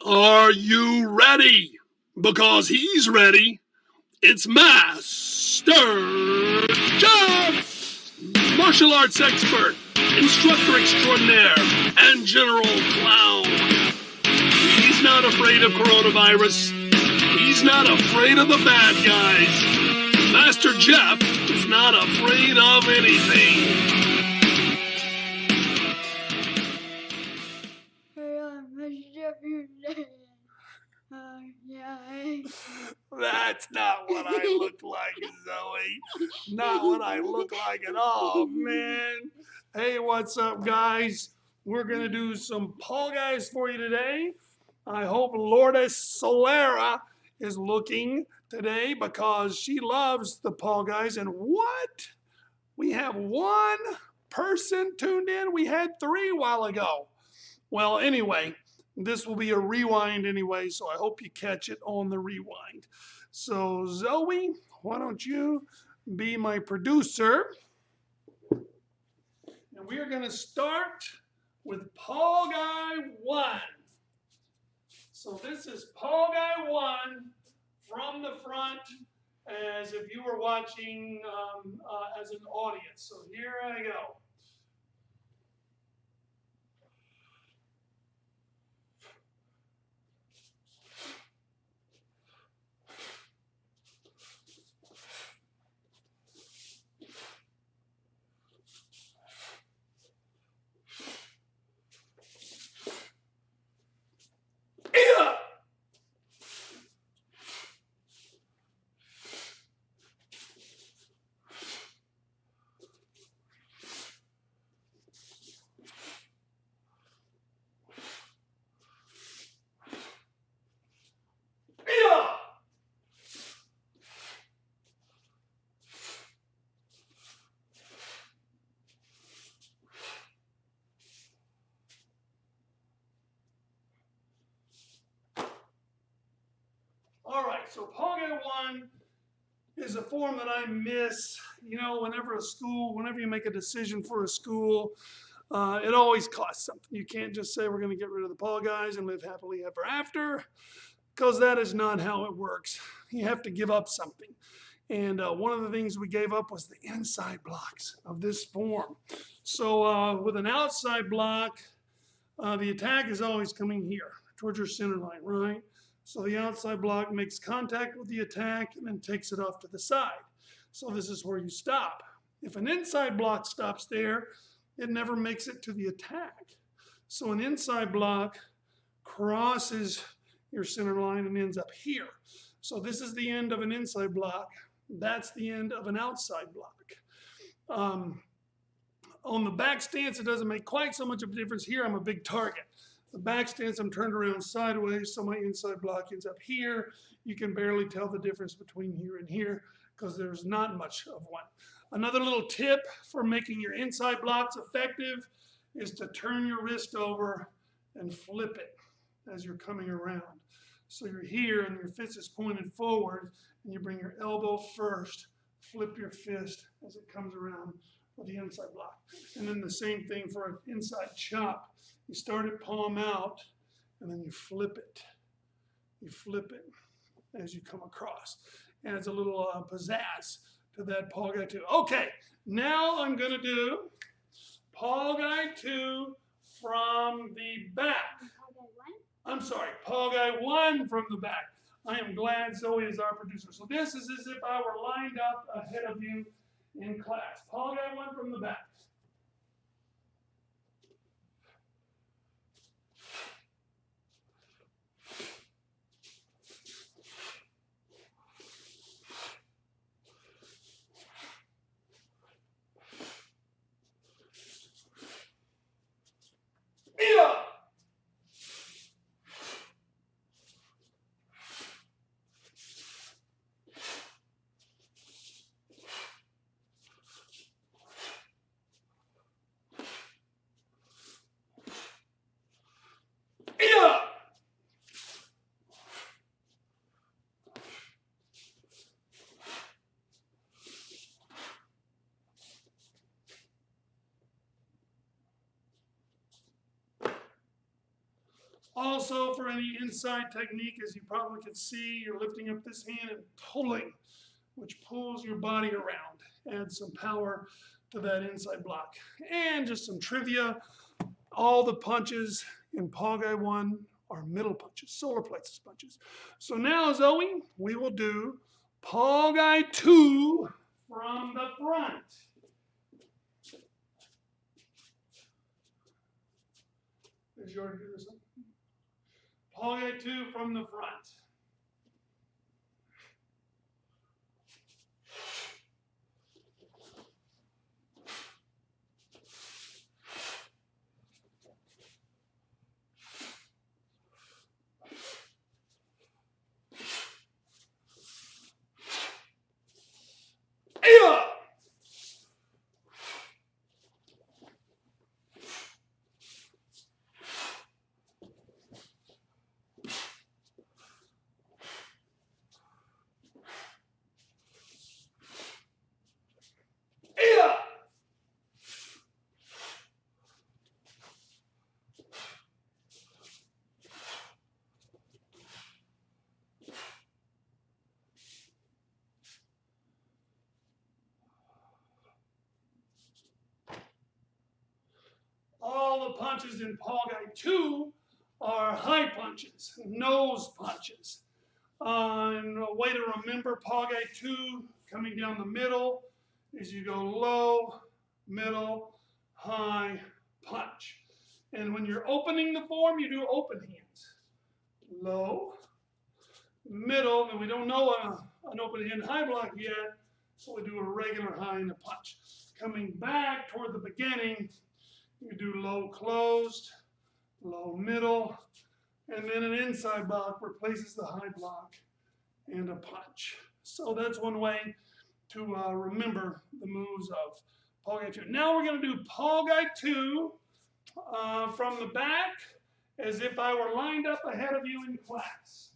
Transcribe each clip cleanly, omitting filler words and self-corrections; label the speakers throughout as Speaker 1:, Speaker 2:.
Speaker 1: Are you ready? Because he's ready. It's Master Jeff, martial arts expert, instructor extraordinaire, and general clown. He's not afraid of coronavirus. He's not afraid of the bad guys. Master Jeff is not afraid of anything. That's not what I look like, Zoe. Not what I look like at all, man. Hey, what's up, guys? We're going to do some Paul Guys for you today. I hope Lourdes Solera is looking today because she loves the Paul Guys. And what? We have one person tuned in. We had 3 a while ago. Well, anyway, this will be a rewind anyway, so I hope you catch it on the rewind. So, Zoe, why don't you be my producer? And we are going to start with Paul Guy 1. So this is Paul Guy 1 from the front, as if you were watching as an audience. So here I go. All right, so Paul Guy 1 is a form that I miss. You know, whenever you make a decision for a school, it always costs something. You can't just say we're going to get rid of the Paul Guys and live happily ever after, because that is not how it works. You have to give up something. And one of the things we gave up was the inside blocks of this form. So with an outside block, the attack is always coming here towards your center line, right? So the outside block makes contact with the attack and then takes it off to the side. So this is where you stop. If an inside block stops there, it never makes it to the attack. So an inside block crosses your center line and ends up here. So this is the end of an inside block. That's the end of an outside block. On the back stance, it doesn't make quite so much of a difference. Here, I'm a big target. The back stance, I'm turned around sideways, so my inside block ends up here. You can barely tell the difference between here and here because there's not much of one. Another little tip for making your inside blocks effective is to turn your wrist over and flip it as you're coming around. So you're here and your fist is pointed forward and you bring your elbow first, flip your fist as it comes around for the inside block. And then the same thing for an inside chop. You start it palm out, and then you flip it. You flip it as you come across. Adds a little pizzazz to that Paul Guy 2. Okay, now I'm going to do Paul Guy 2 from the back. I'm sorry, Paul Guy 1 from the back. I am glad Zoe is our producer. So this is as if I were lined up ahead of you in class. Paul Guy 1 from the back. Also, for any inside technique, as you probably can see, you're lifting up this hand and pulling, which pulls your body around. Adds some power to that inside block. And just some trivia, all the punches in Pal Gwe 1 are middle punches, solar plexus punches. So now, Zoe, we will do Pal Gwe 2 from the front. Is yours do this one? Pal Gwe 2 from the front. Yeah! All the punches in Pal Gwe 2 are high punches, nose punches. And a way to remember Pal Gwe 2 coming down the middle is you go low, middle, high, punch. And when you're opening the form, you do open hands. Low, middle, and we don't know an open hand high block yet, so we do a regular high and a punch. Coming back toward the beginning, you do low closed, low middle, and then an inside block replaces the high block and a punch. So that's one way to remember the moves of Pal Gwe 2. Now we're going to do Pal Gwe 2 from the back as if I were lined up ahead of you in class.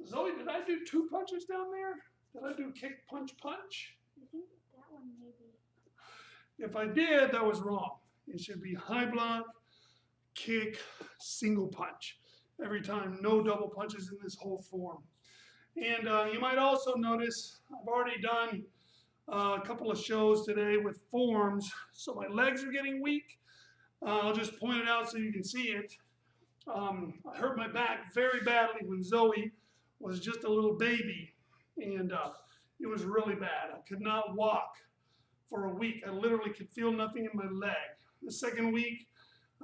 Speaker 1: Zoe, did I do 2 punches down there? Did I do kick, punch, punch?
Speaker 2: I think that one maybe.
Speaker 1: If I did, that was wrong. It should be high block, kick, single punch. Every time, no double punches in this whole form. And you might also notice I've already done a couple of shows today with forms, so my legs are getting weak. I'll just point it out so you can see it. I hurt my back very badly when Zoe was just a little baby, and it was really bad. I could not walk for a week. I literally could feel nothing in my leg. The second week,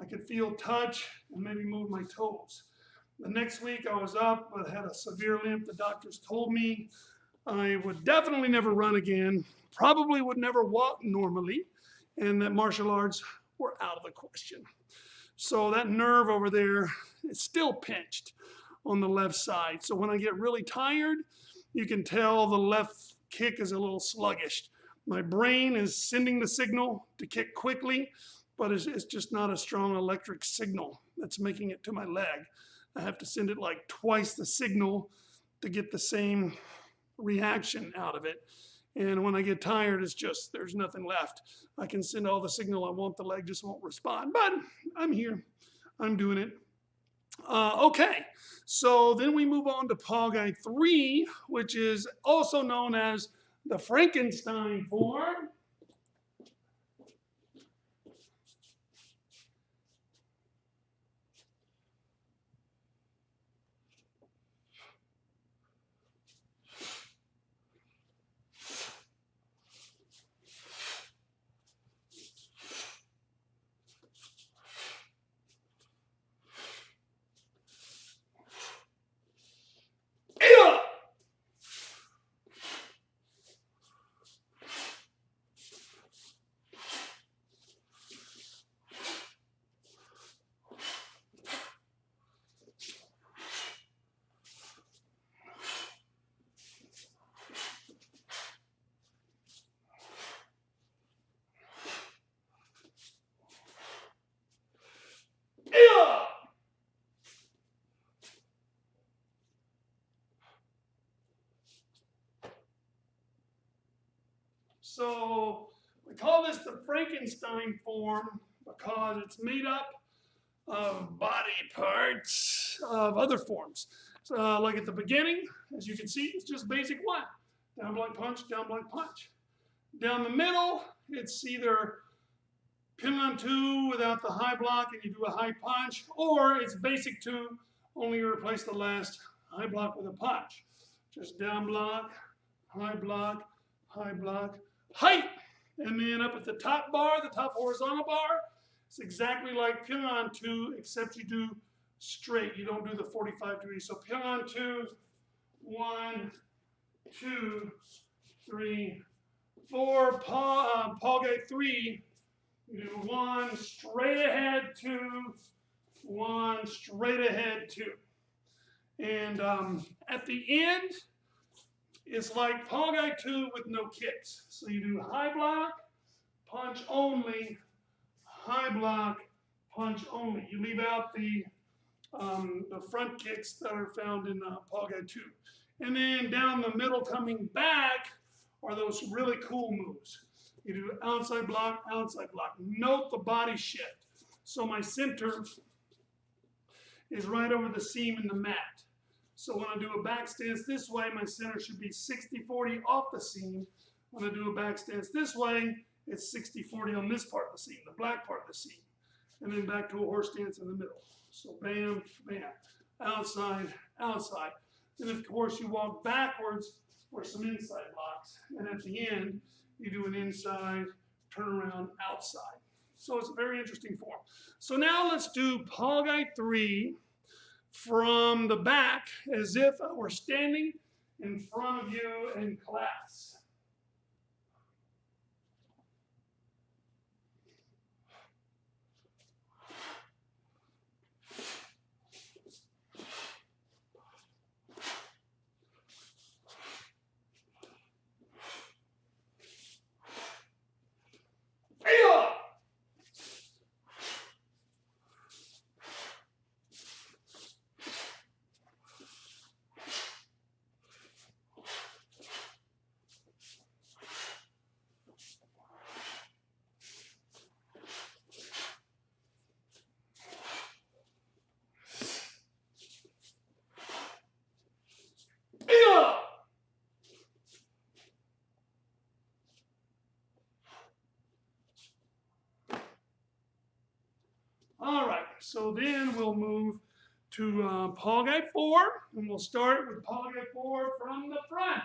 Speaker 1: I could feel touch and maybe move my toes. The next week, I was up, but had a severe limp. The doctors told me I would definitely never run again, probably would never walk normally, and that martial arts were out of the question. So that nerve over there is still pinched on the left side. So when I get really tired, you can tell the left kick is a little sluggish. My brain is sending the signal to kick quickly, but it's just not a strong electric signal that's making it to my leg. I have to send it like twice the signal to get the same reaction out of it. And when I get tired, it's just, there's nothing left. I can send all the signal I want, the leg just won't respond. But I'm here, I'm doing it. Okay, so then we move on to Pal Gwe 3, which is also known as the Frankenstein form. I call this the Frankenstein form because it's made up of body parts of other forms. So, like at the beginning, as you can see, it's just basic one. Down block punch, down block punch. Down the middle, it's either Ping-on 2 without the high block and you do a high punch, or it's basic 2, only you replace the last high block with a punch. Just down block, high block, high block, height. And then up at the top bar, the top horizontal bar, it's exactly like Ping-on 2, except you do straight. You don't do the 45 degrees. So Ping-on 2, 1, 2, 3, 4. Pal Gwe 3, you do 1 straight ahead, 2, 1 straight ahead, 2. And at the end, it's like Pal Gwe 2 with no kicks. So you do high block, punch only, high block, punch only. You leave out the front kicks that are found in Pal Gwe 2. And then down the middle coming back are those really cool moves. You do outside block, outside block. Note the body shift. So my center is right over the seam in the mat. So when I do a back stance this way, my center should be 60-40 off the seam. When I do a back stance this way, it's 60-40 on this part of the seam, the black part of the seam. And then back to a horse stance in the middle. So bam, bam, outside, outside. Then of course you walk backwards for some inside blocks. And at the end, you do an inside, turn around, outside. So it's a very interesting form. So now let's do Pal Gwe 3 from the back as if I were standing in front of you in class. All right, so then we'll move to Pal Gwe 4, and we'll start with Pal Gwe 4 from the front.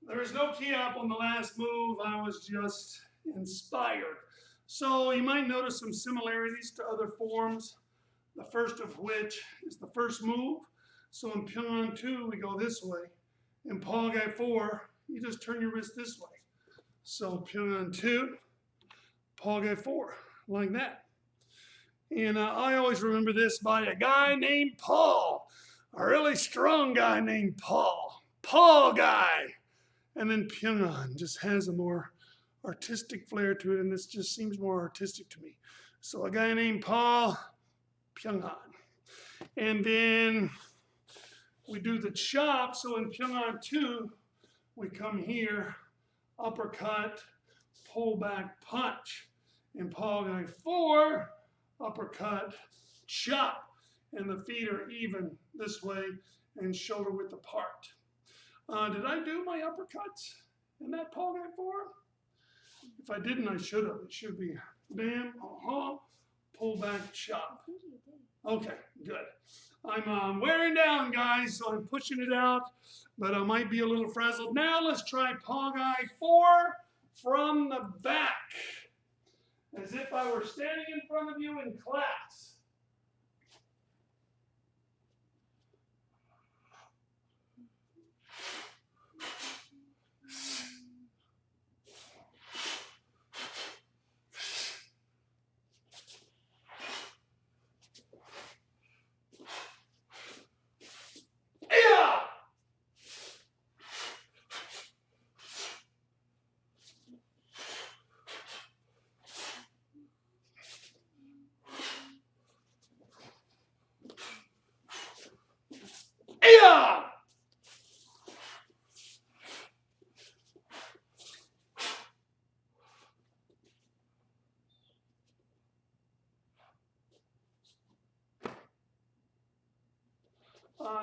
Speaker 1: There was no key up on the last move. I was just inspired. So you might notice some similarities to other forms, the first of which is the first move. So in Ping-on 2, we go this way. In Pal Gwe 4, you just turn your wrist this way. So Ping-on 2, Pal Gwe 4, like that. And I always remember this by a guy named Paul, a really strong guy named Paul. Pal Gwe. And then Ping-on just has a more artistic flair to it, and this just seems more artistic to me. So a guy named Paul, Ping-on. And then we do the chop. So in Ping-on 2, we come here, uppercut, pull back, punch. In Pal Gwe 4, uppercut, chop. And the feet are even this way and shoulder width apart. Did I do my uppercuts in that Pal Gwe 4? If I didn't, I should have. It should be bam, pull back,
Speaker 2: I
Speaker 1: chop.
Speaker 2: think you did.
Speaker 1: Okay, good. I'm wearing down, guys, so I'm pushing it out, but I might be a little frazzled. Now let's try Pal Gwe 4 from the back, as if I were standing in front of you in class. Yeah!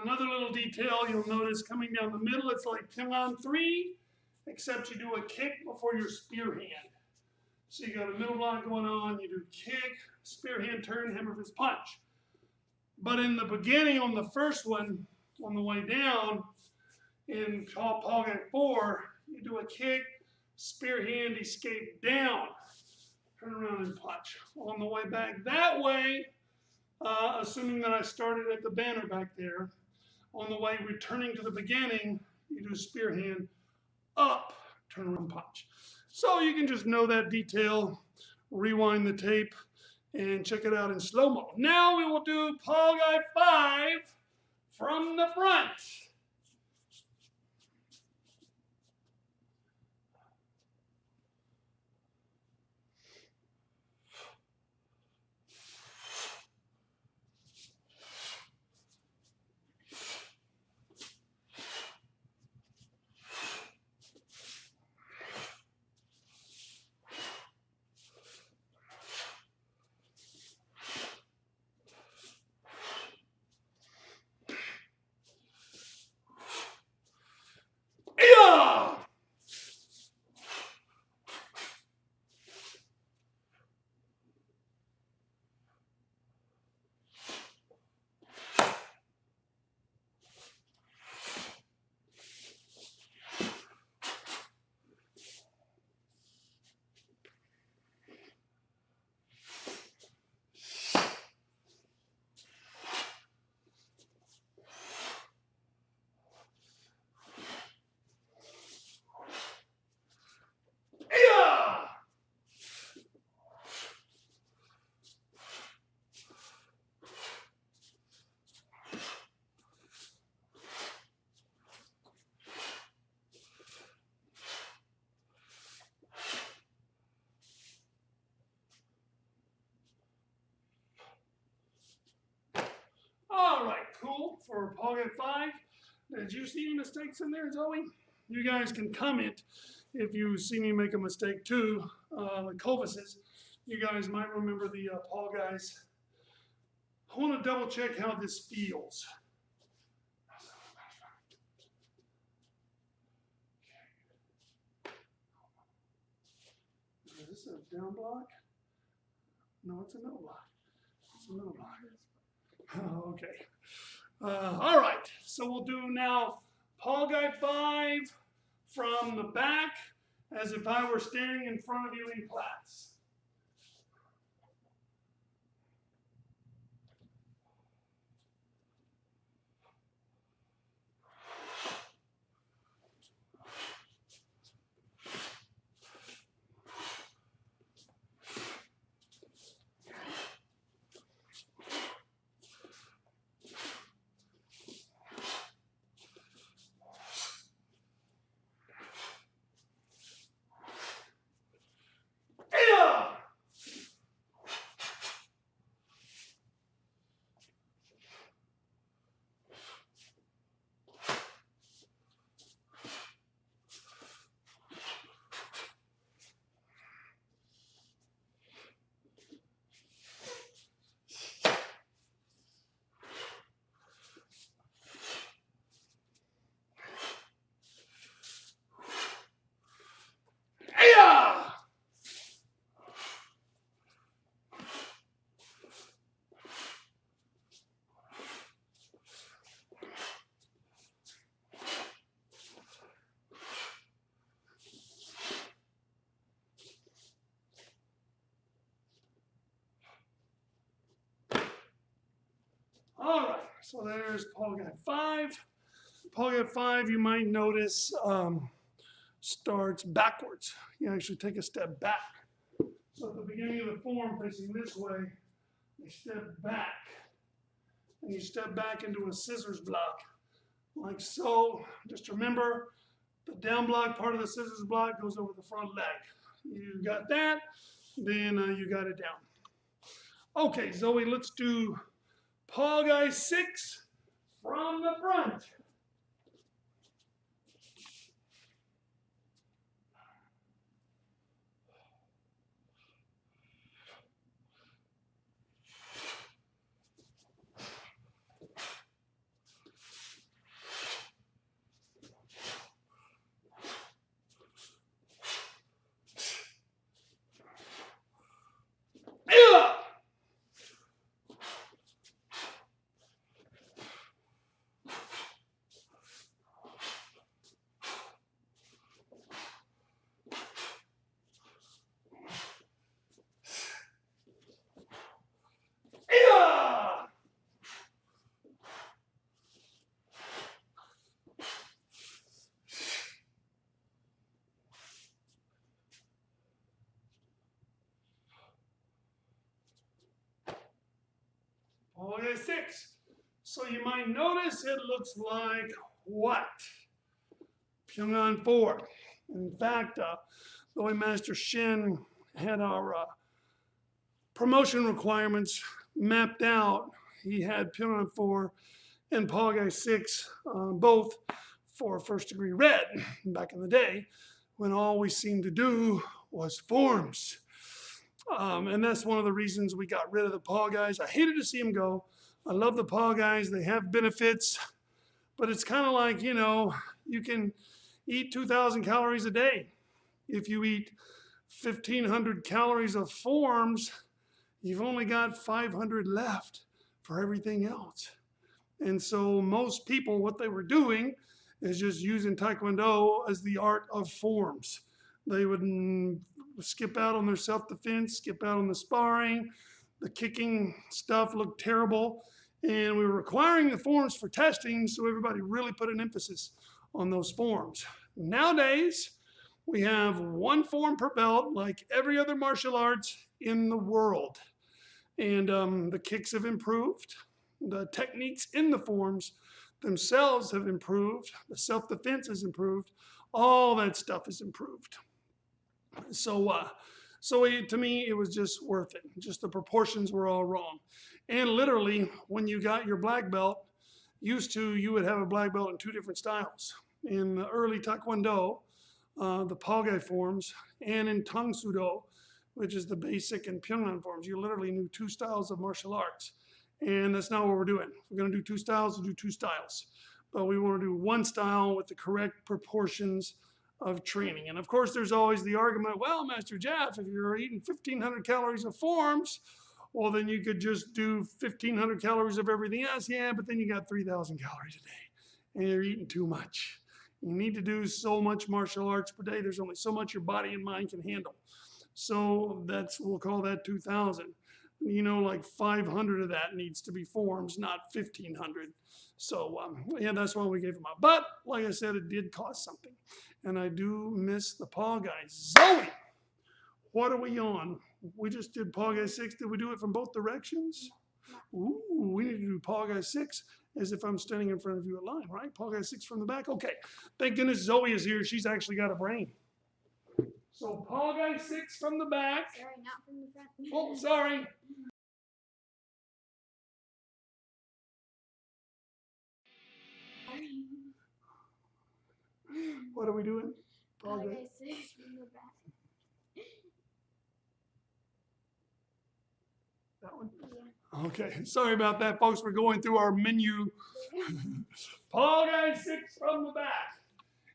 Speaker 1: Another little detail you'll notice coming down the middle, it's like 10 on 3, except you do a kick before your spear hand. So you got a middle block going on, you do kick, spear hand, turn, hammer fist, punch. But in the beginning, on the first one, on the way down, in Pal Gwe 4, you do a kick, spear hand, escape down, turn around and punch. On the way back that way, assuming that I started at the banner back there, on the way returning to the beginning, you do spear hand, up, turn around, punch. So you can just know that detail, rewind the tape, and check it out in slow-mo. Now we will do Pal Gwe 5 from the front. Yeah! Yeah! All right, cool. For Pal Gwe 5, did you see any mistakes in there, Zoe? You guys can comment if you see me make a mistake too, like Covis's. You guys might remember the Pal Gwe's. I want to double check how this feels. Is this a down block? No, it's a middle block. It's a middle block. Oh, okay. All right. So we'll do now Pal Gwe 5 from the back, as if I were standing in front of you in class. Yeah! So there's Paul Guy 5. Paul Guy 5, you might notice, starts backwards. You actually take a step back. So at the beginning of the form, facing this way, you step back. And you step back into a scissors block, like so. Just remember, the down block part of the scissors block goes over the front leg. You got that, then you got it down. Okay, Zoe, let's do Paul Guy 6 from the front. Paul Guy 6. So you might notice it looks like what? Pyongan 4. In fact, the way Master Shin had our promotion requirements mapped out, he had Pyongan 4 and Pal Gwe 6, both for first degree red back in the day, when all we seemed to do was forms. And that's one of the reasons we got rid of the Pal guys. I hated to see them go. I love the Pal guys. They have benefits, but it's kind of like, you know, you can eat 2,000 calories a day. If you eat 1,500 calories of forms, you've only got 500 left for everything else. And so most people, what they were doing is just using Taekwondo as the art of forms. They would skip out on their self-defense, skip out on the sparring. The kicking stuff looked terrible. And we were requiring the forms for testing, so everybody really put an emphasis on those forms. Nowadays, we have one form per belt like every other martial arts in the world. And the kicks have improved. The techniques in the forms themselves have improved. The self-defense has improved. All that stuff is improved. So to me, it was just worth it. Just the proportions were all wrong. And literally, when you got your black belt, you would have a black belt in two different styles. In the early Taekwondo, the Pal Gwe forms, and in Tang Soo Do, which is the basic and Pyongan forms, you literally knew two styles of martial arts. And that's not what we're doing. If we're going to do two styles, we'll do two styles. But we want to do one style with the correct proportions of training. And of course, there's always the argument, well, Master Jeff, if you're eating 1,500 calories of forms, well, then you could just do 1,500 calories of everything else. Yeah, but then you got 3,000 calories a day, and you're eating too much. You need to do so much martial arts per day. There's only so much your body and mind can handle. So we'll call that 2,000. You know, like 500 of that needs to be forms, not 1,500. So, yeah, that's why we gave them up. But, like I said, it did cost something. And I do miss the Pal guys. Zoe, what are we on? We just did Pal Gwe 6. Did we do it from both directions? Ooh, we need to do Pal Gwe 6 as if I'm standing in front of you at line, right? Pal Gwe 6 from the back. Okay. Thank goodness Zoe is here. She's actually got a brain. So Pal Gwe 6 from the back.
Speaker 2: Sorry, not from the front.
Speaker 1: Oh, sorry. What are we doing? Pal Gwe.
Speaker 2: Okay, 6 from the back.
Speaker 1: That one?
Speaker 2: Yeah.
Speaker 1: Okay, sorry about that, folks. We're going through our menu. Pal Gwe 6 from the back.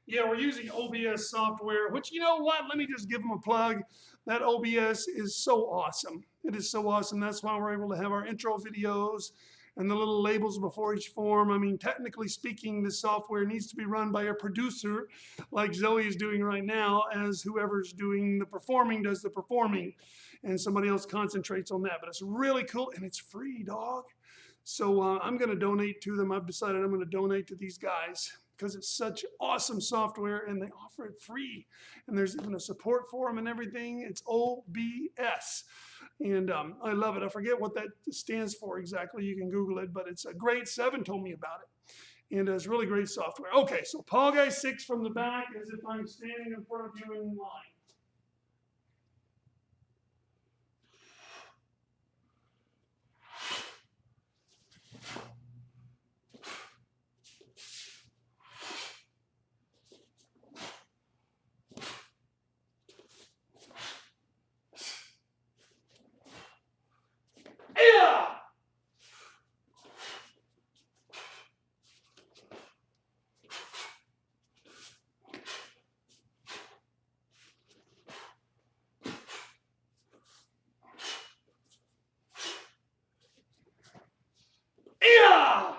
Speaker 1: Yeah, we're using OBS software, which, you know what? Let me just give them a plug. That OBS is so awesome. It is so awesome. That's why we're able to have our intro videos and the little labels before each form. I mean, technically speaking, this software needs to be run by a producer like Zoe is doing right now, as whoever's doing the performing does the performing, and somebody else concentrates on that. But it's really cool, and it's free, dog. So I'm going to donate to them. I've decided I'm going to donate to these guys because it's such awesome software and they offer it free. And there's even a support for them and everything. It's OBS. And I love it. I forget what that stands for exactly. You can Google it, but it's a grade 7 told me about it. And it's really great software. Okay, so Pal Gwe 6 from the back as if I'm standing in front of you in line. Yeah! Yeah!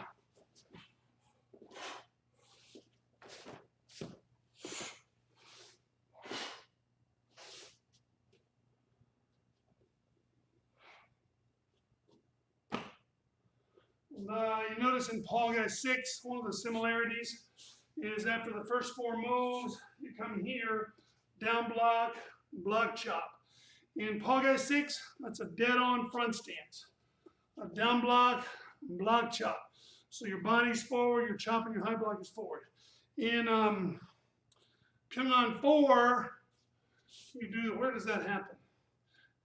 Speaker 1: You notice in Pal Gwe 6, one of the similarities is after the first 4 moves, you come here, down block, block chop. In Pal Gwe 6, that's a dead-on front stance. A down block, block chop. So your body's forward, your chop and your high block is forward. In Pyongan 4, you do, where does that happen?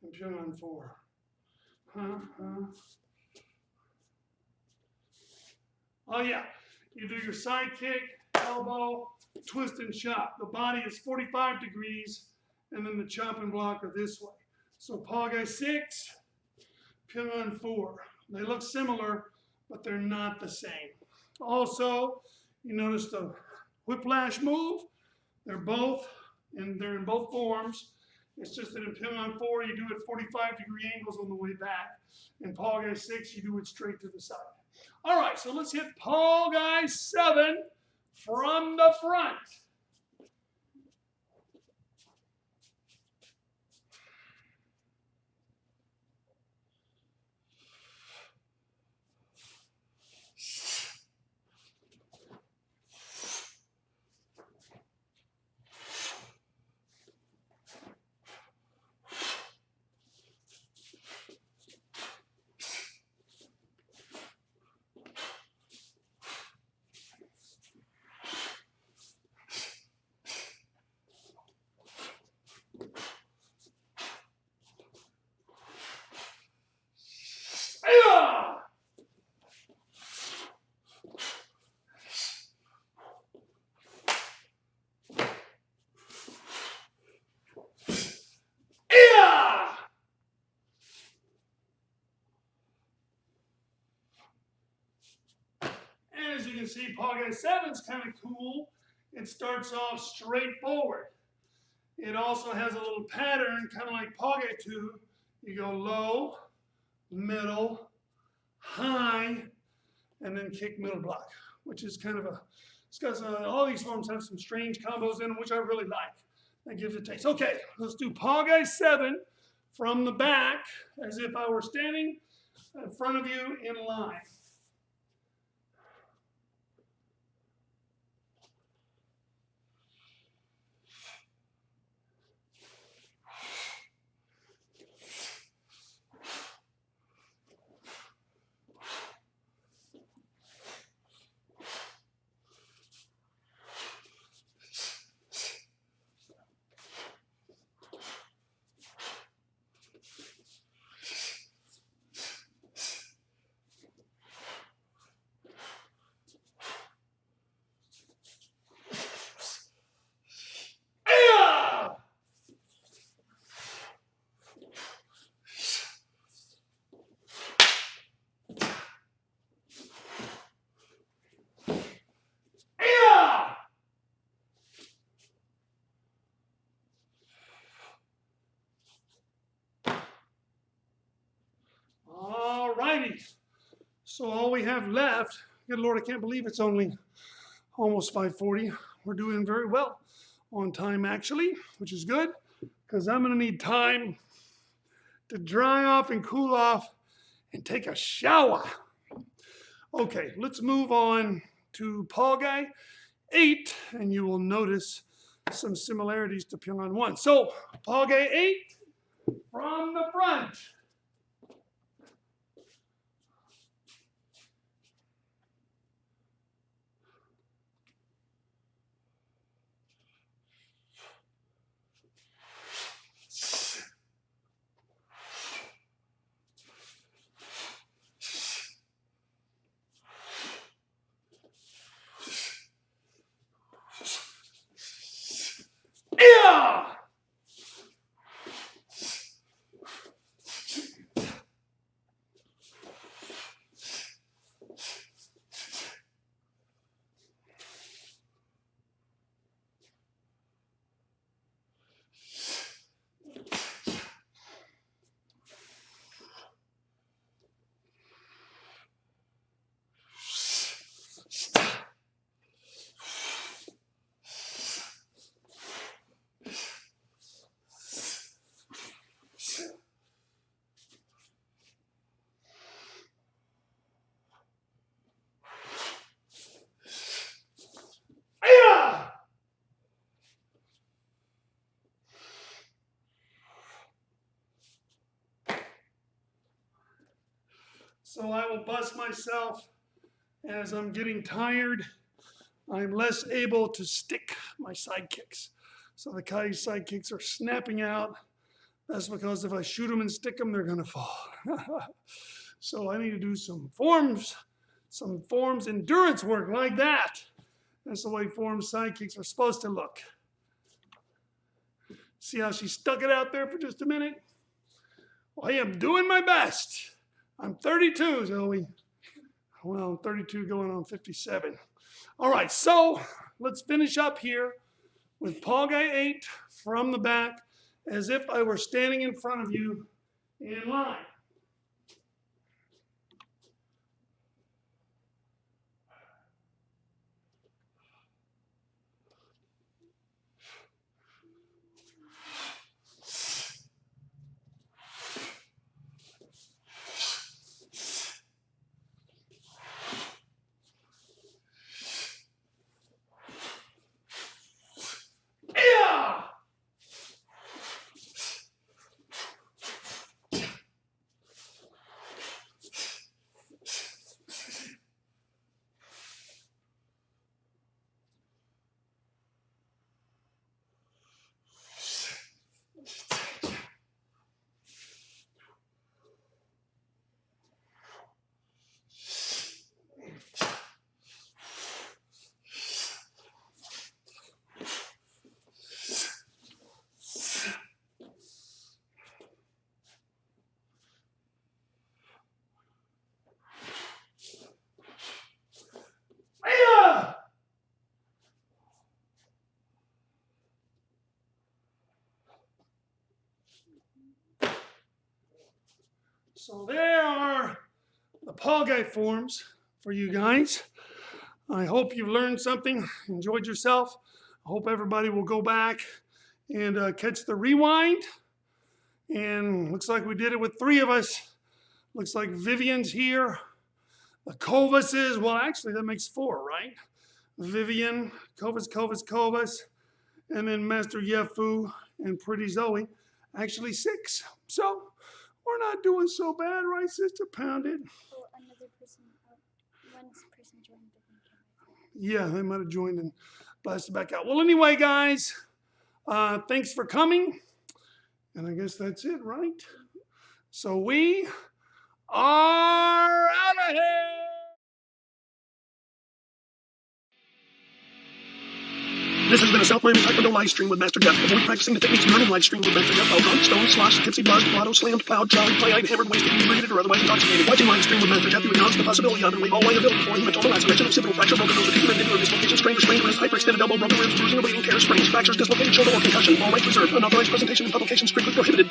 Speaker 1: In Pyongan 4. Oh yeah, you do your side kick, elbow, twist and chop. The body is 45 degrees, and then the chop and block are this way. So Pal Gwe 6, Pyongan 4. They look similar, but they're not the same. Also, you notice the whiplash move. They're in both forms. It's just that in Pyongan 4, you do it 45-degree angles on the way back. In Pal Gwe 6, you do it straight to the side. All right, so let's hit Pal Gwe 7 from the front. As you can see, Pal Gwe 7 is kind of cool. It starts off straightforward. It also has a little pattern, kind of like Pal Gwe 2. You go low, middle, high, and then kick middle block, which is kind of it's got all these forms have some strange combos in them, which I really like. That gives it a taste. Okay, let's do Pal Gwe 7 from the back, as if I were standing in front of you in line. So all we have left, good Lord, I can't believe it's only almost 5:40. We're doing very well on time actually, which is good because I'm gonna need time to dry off and cool off and take a shower. Okay, let's move on to Pal Gwe 8, and you will notice some similarities to Pyeonghan 1. So, Pal Gwe 8 from the front. Yeah! Yeah! So I will bust myself as I'm getting tired. I'm less able to stick my side kicks. So the Kai side kicks are snapping out. That's because if I shoot them and stick them, they're gonna fall. So I need to do some forms endurance work like that. That's the way forms side kicks are supposed to look. See how she stuck it out there for just a minute? Well, I am doing my best. I'm 32, Zoe. Well, I'm 32 going on 57. All right, so let's finish up here with Pal Gwe 8 from the back as if I were standing in front of you in line. Yeah! Yeah! So there are the Pal Gwe forms for you guys. I hope you've learned something, enjoyed yourself. I hope everybody will go back and catch the rewind. And looks like we did it with 3 of us. Looks like Vivian's here. The Kovases, well, actually that makes 4, right? Vivian, Kovas, and then Master Yefu and Pretty Zoe. Actually 6. So we're not doing so bad, right, Sister Pounded?
Speaker 2: Oh, another person, one person joined the camera.
Speaker 1: Yeah, they might have joined and blasted back out. Well, anyway, guys, thanks for coming. And I guess that's it, right? So we are out of here. This has been a South Miami Taekwondo live stream with Master Jeff. Avoid practicing the techniques you learn in live stream with Master Jeff. Drunk, stoned, sloshed, tipsy, buzzed, blotto, slammed, plowed, jolly, play-eyed, hammered, wasted, inebriated, or otherwise intoxicated. Watching live stream with Master Jeff, you acknowledge the possibility of and leave all liability for hematoma, laceration, occipital fracture, broken nose, acute mandibular dislocation, strained or sprained wrist, hyperextended elbow, broken ribs, bruising or bleeding, tears, sprains, fractures, dislocated shoulder, or concussion. All rights reserved. Unauthorized presentation and publication strictly prohibited.